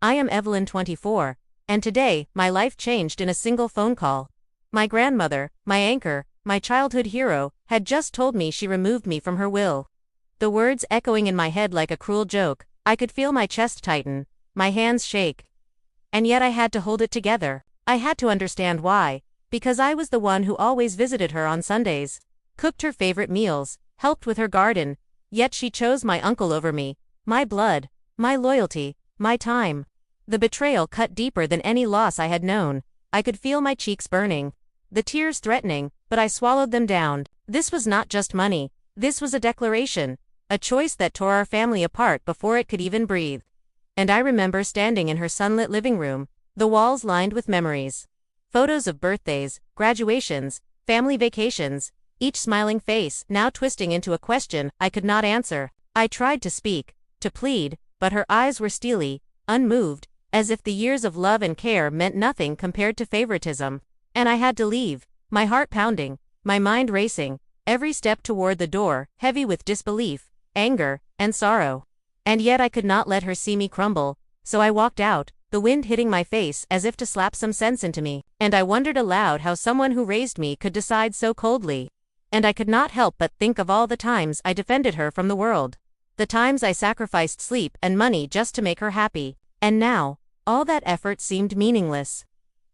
I am Evelyn 24, and today, my life changed in a single phone call. My grandmother, my anchor, my childhood hero, had just told me she removed me from her will. The words echoing in my head like a cruel joke, I could feel my chest tighten, my hands shake. And yet I had to hold it together. I had to understand why, because I was the one who always visited her on Sundays, cooked her favorite meals, helped with her garden, yet she chose my uncle over me, my blood, my loyalty, my time. The betrayal cut deeper than any loss I had known. I could feel my cheeks burning, the tears threatening, but I swallowed them down. This was not just money, this was a declaration, a choice that tore our family apart before it could even breathe. And I remember standing in her sunlit living room, the walls lined with memories. Photos of birthdays, graduations, family vacations, each smiling face now twisting into a question I could not answer. I tried to speak, to plead, but her eyes were steely, unmoved, as if the years of love and care meant nothing compared to favoritism. And I had to leave, my heart pounding, my mind racing, every step toward the door, heavy with disbelief, anger, and sorrow. And yet I could not let her see me crumble, so I walked out, the wind hitting my face as if to slap some sense into me. And I wondered aloud how someone who raised me could decide so coldly. And I could not help but think of all the times I defended her from the world. The times I sacrificed sleep and money just to make her happy. And now, all that effort seemed meaningless.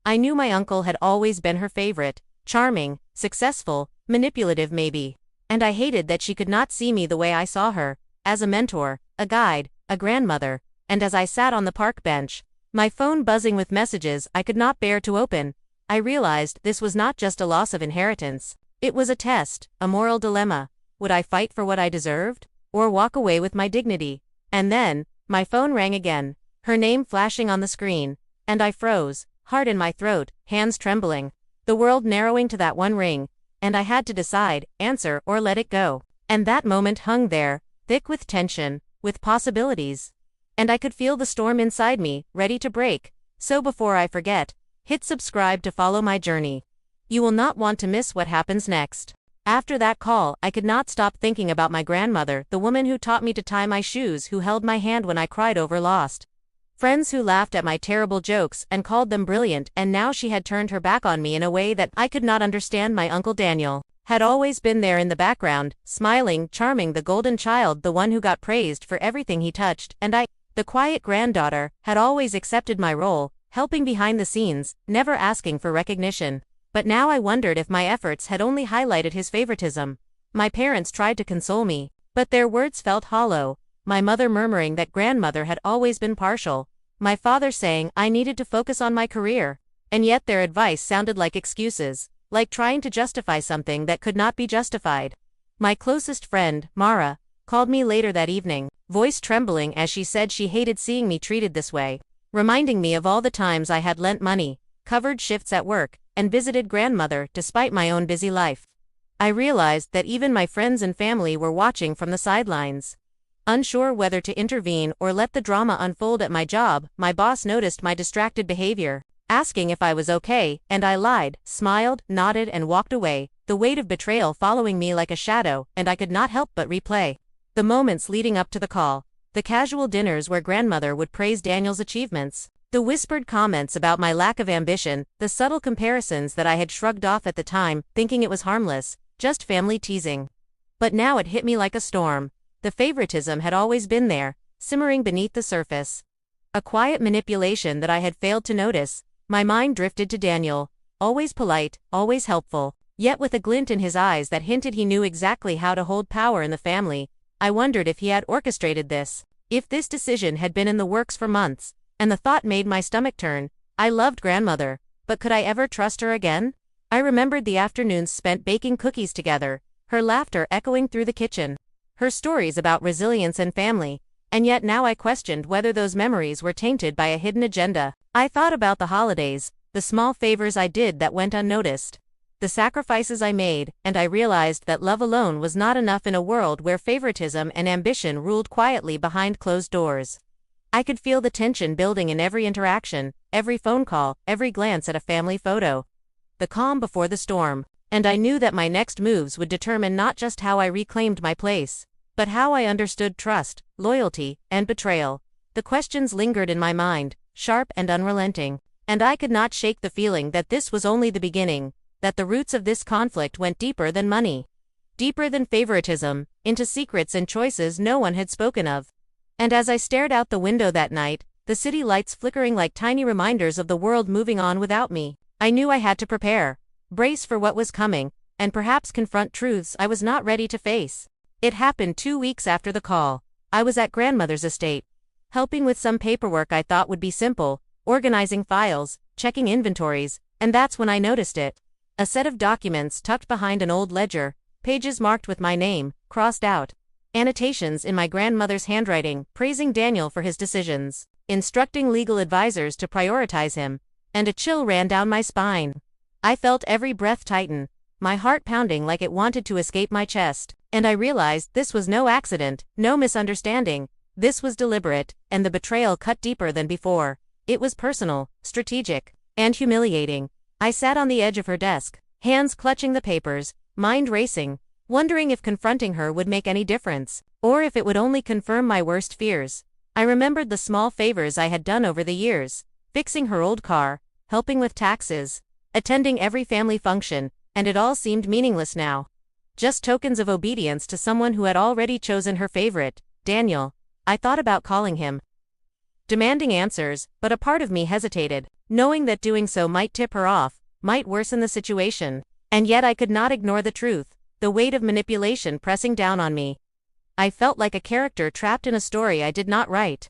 I knew my uncle had always been her favorite, charming, successful, manipulative maybe. And I hated that she could not see me the way I saw her, as a mentor, a guide, a grandmother. And as I sat on the park bench, my phone buzzing with messages I could not bear to open, I realized this was not just a loss of inheritance. It was a test, a moral dilemma. Would I fight for what I deserved, or walk away with my dignity? And then, my phone rang again, her name flashing on the screen, and I froze, heart in my throat, hands trembling, the world narrowing to that one ring, and I had to decide, answer or let it go. And that moment hung there, thick with tension, with possibilities. And I could feel the storm inside me, ready to break. So before I forget, hit subscribe to follow my journey. You will not want to miss what happens next. After that call, I could not stop thinking about my grandmother, the woman who taught me to tie my shoes, who held my hand when I cried over lost. Friends who laughed at my terrible jokes and called them brilliant, and now she had turned her back on me in a way that I could not understand. My Uncle Daniel had always been there in the background, smiling, charming, the golden child, the one who got praised for everything he touched, and I, the quiet granddaughter, had always accepted my role, helping behind the scenes, never asking for recognition. But now I wondered if my efforts had only highlighted his favoritism. My parents tried to console me, but their words felt hollow. My mother murmuring that grandmother had always been partial. My father saying I needed to focus on my career. And yet their advice sounded like excuses, like trying to justify something that could not be justified. My closest friend, Mara, called me later that evening, voice trembling as she said she hated seeing me treated this way, reminding me of all the times I had lent money, covered shifts at work, and visited grandmother despite my own busy life. I realized that even my friends and family were watching from the sidelines. Unsure whether to intervene or let the drama unfold at my job, my boss noticed my distracted behavior, asking if I was okay, and I lied, smiled, nodded, and walked away, the weight of betrayal following me like a shadow, and I could not help but replay the moments leading up to the call, the casual dinners where grandmother would praise Daniel's achievements, the whispered comments about my lack of ambition, the subtle comparisons that I had shrugged off at the time, thinking it was harmless, just family teasing. But now it hit me like a storm. The favoritism had always been there, simmering beneath the surface. A quiet manipulation that I had failed to notice. My mind drifted to Daniel, always polite, always helpful, yet with a glint in his eyes that hinted he knew exactly how to hold power in the family. I wondered if he had orchestrated this, if this decision had been in the works for months, and the thought made my stomach turn. I loved grandmother, but could I ever trust her again? I remembered the afternoons spent baking cookies together, her laughter echoing through the kitchen, her stories about resilience and family, and yet now I questioned whether those memories were tainted by a hidden agenda. I thought about the holidays, the small favors I did that went unnoticed, the sacrifices I made, and I realized that love alone was not enough in a world where favoritism and ambition ruled quietly behind closed doors. I could feel the tension building in every interaction, every phone call, every glance at a family photo. The calm before the storm, and I knew that my next moves would determine not just how I reclaimed my place, but how I understood trust, loyalty, and betrayal. The questions lingered in my mind, sharp and unrelenting. And I could not shake the feeling that this was only the beginning, that the roots of this conflict went deeper than money. Deeper than favoritism, into secrets and choices no one had spoken of. And as I stared out the window that night, the city lights flickering like tiny reminders of the world moving on without me, I knew I had to prepare, brace for what was coming, and perhaps confront truths I was not ready to face. It happened 2 weeks after the call. I was at grandmother's estate, helping with some paperwork I thought would be simple, organizing files, checking inventories, and that's when I noticed it. A set of documents tucked behind an old ledger, pages marked with my name, crossed out. Annotations in my grandmother's handwriting, praising Daniel for his decisions, instructing legal advisors to prioritize him, and a chill ran down my spine. I felt every breath tighten, my heart pounding like it wanted to escape my chest, and I realized this was no accident, no misunderstanding. This was deliberate, and the betrayal cut deeper than before. It was personal, strategic, and humiliating. I sat on the edge of her desk, hands clutching the papers, mind racing, wondering if confronting her would make any difference, or if it would only confirm my worst fears. I remembered the small favors I had done over the years, fixing her old car, helping with taxes, attending every family function, and it all seemed meaningless now. Just tokens of obedience to someone who had already chosen her favorite, Daniel. I thought about calling him, demanding answers, but a part of me hesitated, knowing that doing so might tip her off, might worsen the situation. And yet I could not ignore the truth, the weight of manipulation pressing down on me. I felt like a character trapped in a story I did not write,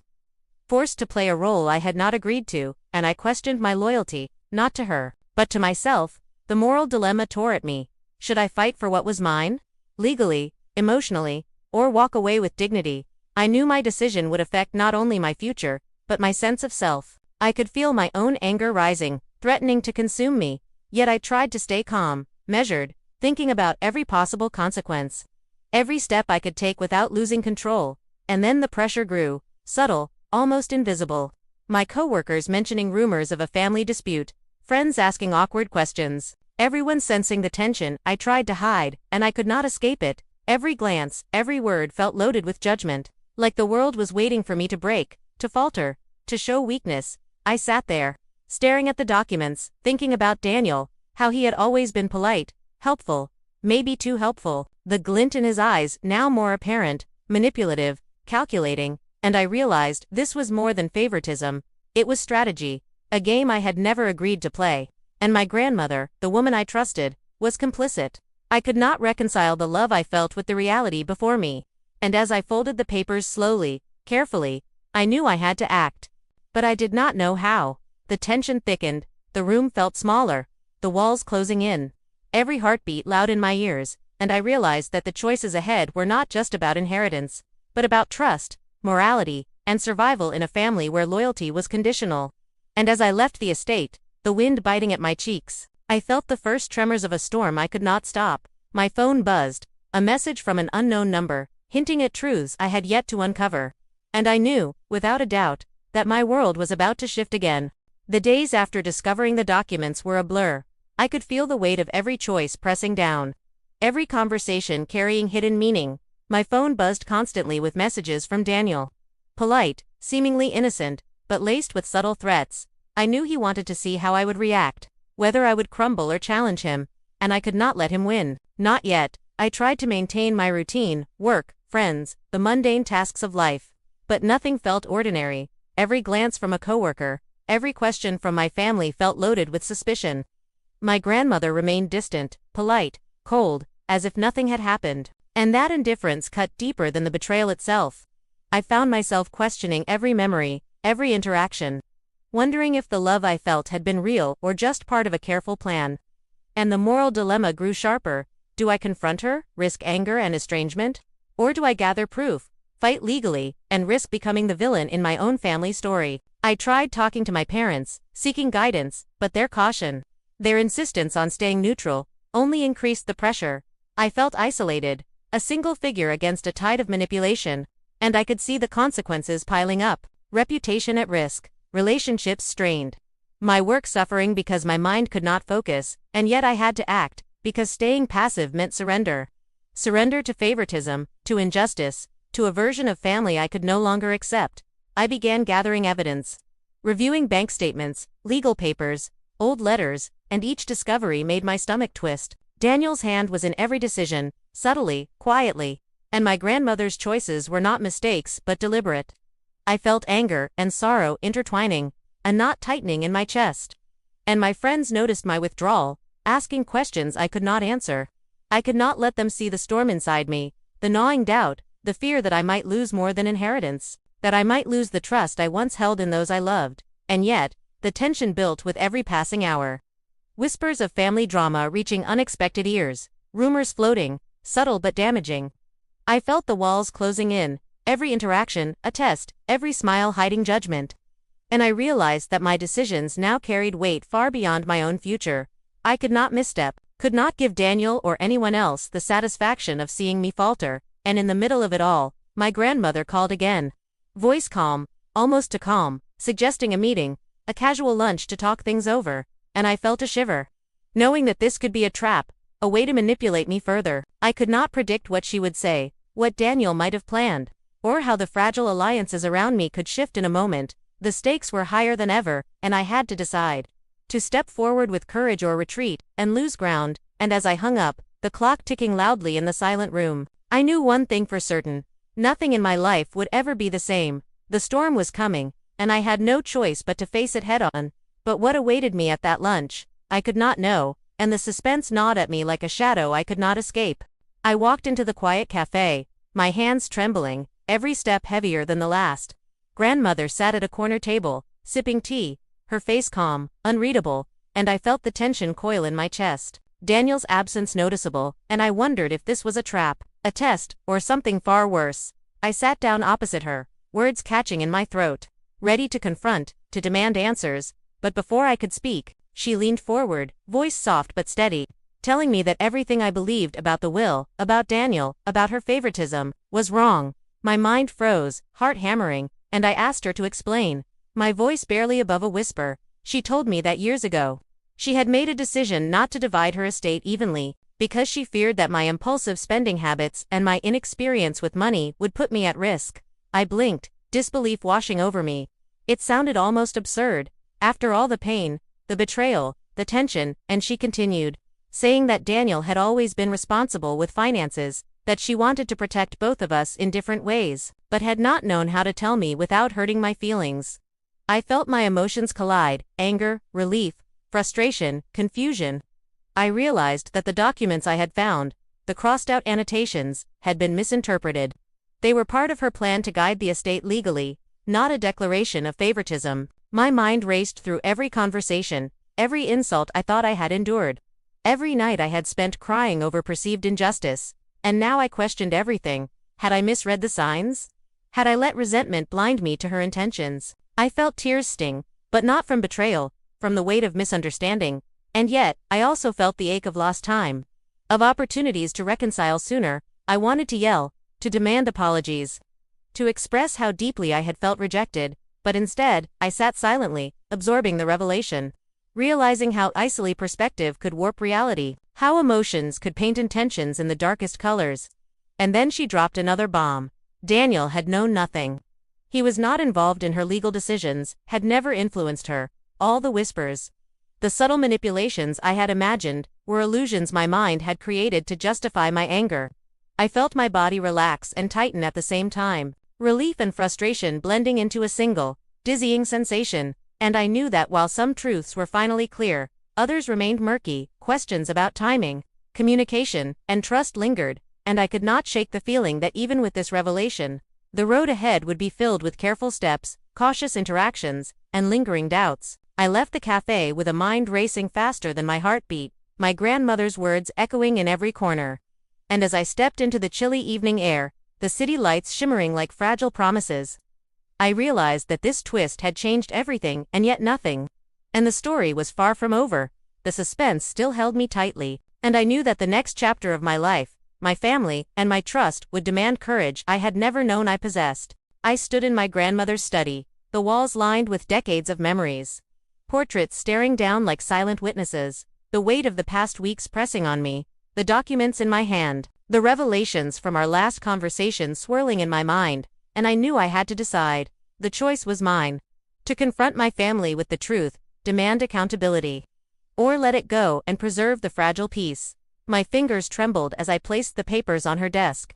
forced to play a role I had not agreed to, and I questioned my loyalty, not to her, but to myself. The moral dilemma tore at me. Should I fight for what was mine, legally, emotionally, or walk away with dignity? I knew my decision would affect not only my future, but my sense of self. I could feel my own anger rising, threatening to consume me, yet I tried to stay calm, measured, thinking about every possible consequence, every step I could take without losing control. And then the pressure grew, subtle, almost invisible. My coworkers mentioning rumors of a family dispute, friends asking awkward questions, everyone sensing the tension I tried to hide, and I could not escape it. Every glance, every word felt loaded with judgment, like the world was waiting for me to break, to falter, to show weakness. I sat there, staring at the documents, thinking about Daniel, how he had always been polite, helpful, maybe too helpful, the glint in his eyes now more apparent, manipulative, calculating, and I realized this was more than favoritism. It was strategy, a game I had never agreed to play. And my grandmother, the woman I trusted, was complicit. I could not reconcile the love I felt with the reality before me. And as I folded the papers slowly, carefully, I knew I had to act. But I did not know how. The tension thickened, the room felt smaller, the walls closing in, every heartbeat loud in my ears, and I realized that the choices ahead were not just about inheritance, but about trust, morality, and survival in a family where loyalty was conditional. And as I left the estate, the wind biting at my cheeks, I felt the first tremors of a storm I could not stop. My phone buzzed, a message from an unknown number, hinting at truths I had yet to uncover. And I knew, without a doubt, that my world was about to shift again. The days after discovering the documents were a blur. I could feel the weight of every choice pressing down, every conversation carrying hidden meaning. My phone buzzed constantly with messages from Daniel. Polite, seemingly innocent, but laced with subtle threats. I knew he wanted to see how I would react, whether I would crumble or challenge him, and I could not let him win. Not yet. I tried to maintain my routine, work, friends, the mundane tasks of life. But nothing felt ordinary. Every glance from a coworker, every question from my family felt loaded with suspicion. My grandmother remained distant, polite, cold, as if nothing had happened. And that indifference cut deeper than the betrayal itself. I found myself questioning every memory, every interaction, wondering if the love I felt had been real or just part of a careful plan. And the moral dilemma grew sharper. Do I confront her, risk anger and estrangement? Or do I gather proof, fight legally, and risk becoming the villain in my own family story? I tried talking to my parents, seeking guidance, but their caution, their insistence on staying neutral, only increased the pressure. I felt isolated, a single figure against a tide of manipulation, and I could see the consequences piling up. Reputation at risk, relationships strained, my work suffering because my mind could not focus, and yet I had to act, because staying passive meant surrender. Surrender to favoritism, to injustice, to a version of family I could no longer accept. I began gathering evidence. Reviewing bank statements, legal papers, old letters, and each discovery made my stomach twist. Daniel's hand was in every decision, subtly, quietly, and my grandmother's choices were not mistakes but deliberate. I felt anger and sorrow intertwining, a knot tightening in my chest. And my friends noticed my withdrawal, asking questions I could not answer. I could not let them see the storm inside me, the gnawing doubt, the fear that I might lose more than inheritance, that I might lose the trust I once held in those I loved, and yet, the tension built with every passing hour. Whispers of family drama reaching unexpected ears, rumors floating, subtle but damaging. I felt the walls closing in, every interaction a test, every smile hiding judgment. And I realized that my decisions now carried weight far beyond my own future. I could not misstep, could not give Daniel or anyone else the satisfaction of seeing me falter, and in the middle of it all, my grandmother called again. Voice calm, almost too calm, suggesting a meeting, a casual lunch to talk things over, and I felt a shiver. Knowing that this could be a trap, a way to manipulate me further. I could not predict what she would say, what Daniel might have planned, or how the fragile alliances around me could shift in a moment. The stakes were higher than ever, and I had to decide. To step forward with courage or retreat, and lose ground, and as I hung up, the clock ticking loudly in the silent room, I knew one thing for certain. Nothing in my life would ever be the same. The storm was coming, and I had no choice but to face it head-on. But what awaited me at that lunch, I could not know, and the suspense gnawed at me like a shadow I could not escape. I walked into the quiet cafe, my hands trembling, every step heavier than the last. Grandmother sat at a corner table, sipping tea, her face calm, unreadable, and I felt the tension coil in my chest. Daniel's absence noticeable, and I wondered if this was a trap, a test, or something far worse. I sat down opposite her, words catching in my throat, ready to confront, to demand answers, but before I could speak, she leaned forward, voice soft but steady, telling me that everything I believed about the will, about Daniel, about her favoritism, was wrong. My mind froze, heart hammering, and I asked her to explain. My voice barely above a whisper. She told me that years ago, she had made a decision not to divide her estate evenly, because she feared that my impulsive spending habits and my inexperience with money would put me at risk. I blinked, disbelief washing over me. It sounded almost absurd. After all the pain, the betrayal, the tension, and she continued, saying that Daniel had always been responsible with finances, that she wanted to protect both of us in different ways, but had not known how to tell me without hurting my feelings. I felt my emotions collide, anger, relief, frustration, confusion. I realized that the documents I had found, the crossed-out annotations, had been misinterpreted. They were part of her plan to guide the estate legally, not a declaration of favoritism. My mind raced through every conversation, every insult I thought I had endured, every night I had spent crying over perceived injustice, and now I questioned everything. Had I misread the signs? Had I let resentment blind me to her intentions? I felt tears sting, but not from betrayal, from the weight of misunderstanding, and yet, I also felt the ache of lost time, of opportunities to reconcile sooner. I wanted to yell, to demand apologies, to express how deeply I had felt rejected, but instead, I sat silently, absorbing the revelation, realizing how easily perspective could warp reality, how emotions could paint intentions in the darkest colors. And then she dropped another bomb. Daniel had known nothing. He was not involved in her legal decisions, had never influenced her. All the whispers, the subtle manipulations I had imagined, were illusions my mind had created to justify my anger. I felt my body relax and tighten at the same time, relief and frustration blending into a single, dizzying sensation, and I knew that while some truths were finally clear, others remained murky. Questions about timing, communication, and trust lingered, and I could not shake the feeling that even with this revelation, the road ahead would be filled with careful steps, cautious interactions, and lingering doubts. I left the cafe with a mind racing faster than my heartbeat, my grandmother's words echoing in every corner. And as I stepped into the chilly evening air, the city lights shimmering like fragile promises, I realized that this twist had changed everything and yet nothing. And the story was far from over. The suspense still held me tightly, and I knew that the next chapter of my life, my family, and my trust would demand courage I had never known I possessed. I stood in my grandmother's study, the walls lined with decades of memories, portraits staring down like silent witnesses, the weight of the past weeks pressing on me, the documents in my hand, the revelations from our last conversation swirling in my mind, and I knew I had to decide. The choice was mine. To confront my family with the truth, demand accountability, or let it go and preserve the fragile peace. My fingers trembled as I placed the papers on her desk,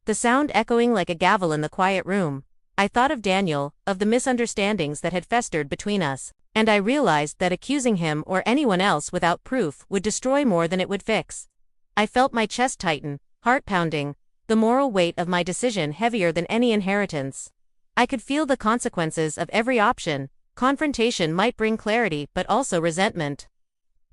the sound echoing like a gavel in the quiet room. I thought of Daniel, of the misunderstandings that had festered between us, and I realized that accusing him or anyone else without proof would destroy more than it would fix. I felt my chest tighten, heart pounding, the moral weight of my decision heavier than any inheritance. I could feel the consequences of every option. Confrontation might bring clarity but also resentment.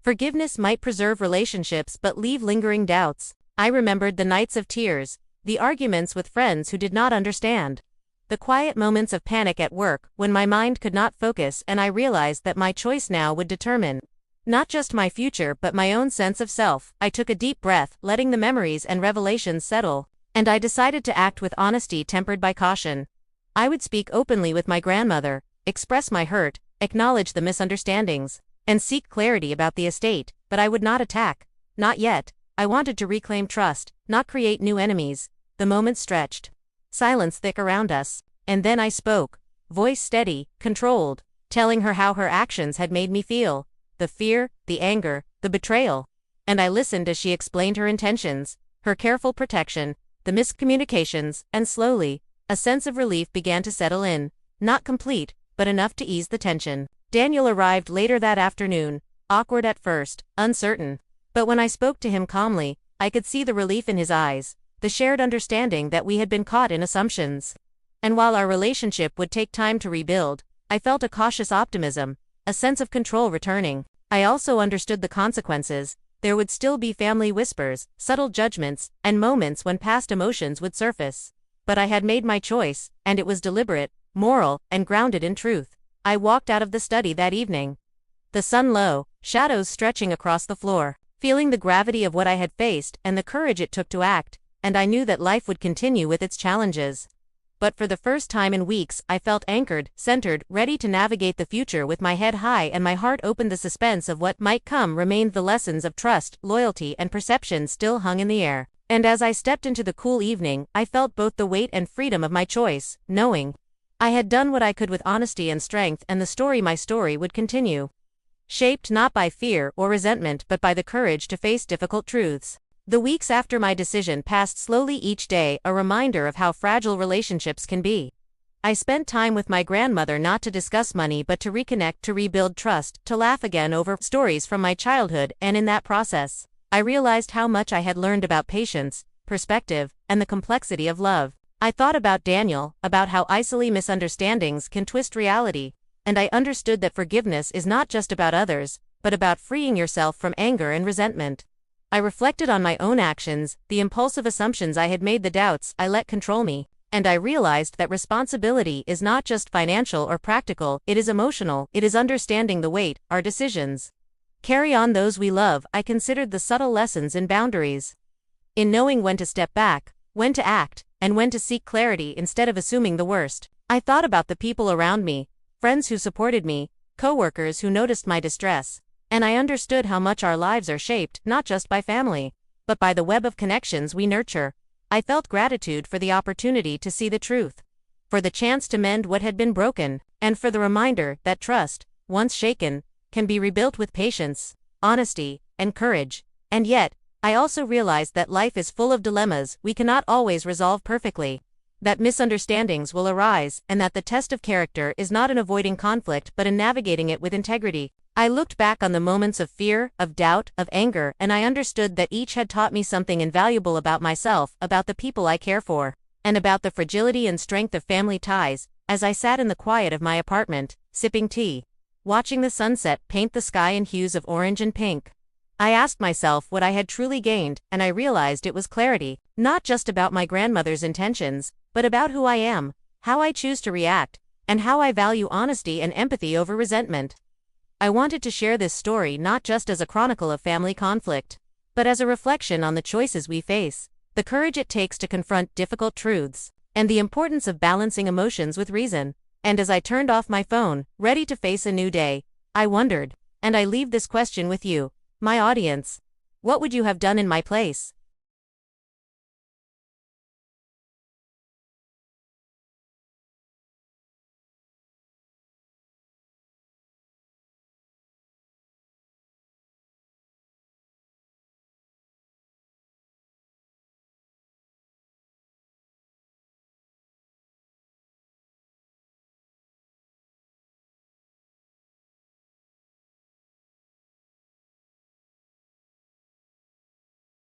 Forgiveness might preserve relationships but leave lingering doubts. I remembered the nights of tears, the arguments with friends who did not understand, the quiet moments of panic at work when my mind could not focus, and I realized that my choice now would determine not just my future but my own sense of self. I took a deep breath, letting the memories and revelations settle, and I decided to act with honesty tempered by caution. I would speak openly with my grandmother, express my hurt, acknowledge the misunderstandings, and seek clarity about the estate, but I would not attack. Not yet. I wanted to reclaim trust, not create new enemies. The moment stretched. Silence thick around us. And then I spoke, voice steady, controlled, telling her how her actions had made me feel. The fear, the anger, the betrayal. And I listened as she explained her intentions, her careful protection, the miscommunications, and slowly, a sense of relief began to settle in. Not complete, but enough to ease the tension. Daniel arrived later that afternoon, awkward at first, uncertain. But when I spoke to him calmly, I could see the relief in his eyes, the shared understanding that we had been caught in assumptions. And while our relationship would take time to rebuild, I felt a cautious optimism, a sense of control returning. I also understood the consequences. There would still be family whispers, subtle judgments, and moments when past emotions would surface. But I had made my choice, and it was deliberate, moral, and grounded in truth. I walked out of the study that evening, the sun low, shadows stretching across the floor, feeling the gravity of what I had faced and the courage it took to act, and I knew that life would continue with its challenges. But for the first time in weeks, I felt anchored, centered, ready to navigate the future with my head high and my heart open. The suspense of what might come remained. The lessons of trust, loyalty, and perception still hung in the air. And as I stepped into the cool evening, I felt both the weight and freedom of my choice, knowing I had done what I could with honesty and strength, and my story would continue. Shaped not by fear or resentment but by the courage to face difficult truths. The weeks after my decision passed slowly, each day a reminder of how fragile relationships can be. I spent time with my grandmother, not to discuss money but to reconnect, to rebuild trust, to laugh again over stories from my childhood, and in that process, I realized how much I had learned about patience, perspective, and the complexity of love. I thought about Daniel, about how easily misunderstandings can twist reality, and I understood that forgiveness is not just about others, but about freeing yourself from anger and resentment. I reflected on my own actions, the impulsive assumptions I had made, the doubts I let control me, and I realized that responsibility is not just financial or practical, it is emotional. It is understanding the weight our decisions carry on those we love. I considered the subtle lessons in boundaries, in knowing when to step back, when to act, and when to seek clarity instead of assuming the worst. I thought about the people around me, friends who supported me, co-workers who noticed my distress, and I understood how much our lives are shaped not just by family, but by the web of connections we nurture. I felt gratitude for the opportunity to see the truth, for the chance to mend what had been broken, and for the reminder that trust, once shaken, can be rebuilt with patience, honesty, and courage. And yet, I also realized that life is full of dilemmas we cannot always resolve perfectly, that misunderstandings will arise, and that the test of character is not in avoiding conflict but in navigating it with integrity. I looked back on the moments of fear, of doubt, of anger, and I understood that each had taught me something invaluable about myself, about the people I care for, and about the fragility and strength of family ties. As I sat in the quiet of my apartment, sipping tea, watching the sunset paint the sky in hues of orange and pink, I asked myself what I had truly gained, and I realized it was clarity, not just about my grandmother's intentions, but about who I am, how I choose to react, and how I value honesty and empathy over resentment. I wanted to share this story not just as a chronicle of family conflict, but as a reflection on the choices we face, the courage it takes to confront difficult truths, and the importance of balancing emotions with reason. And as I turned off my phone, ready to face a new day, I wondered, and I leave this question with you, my audience: what would you have done in my place?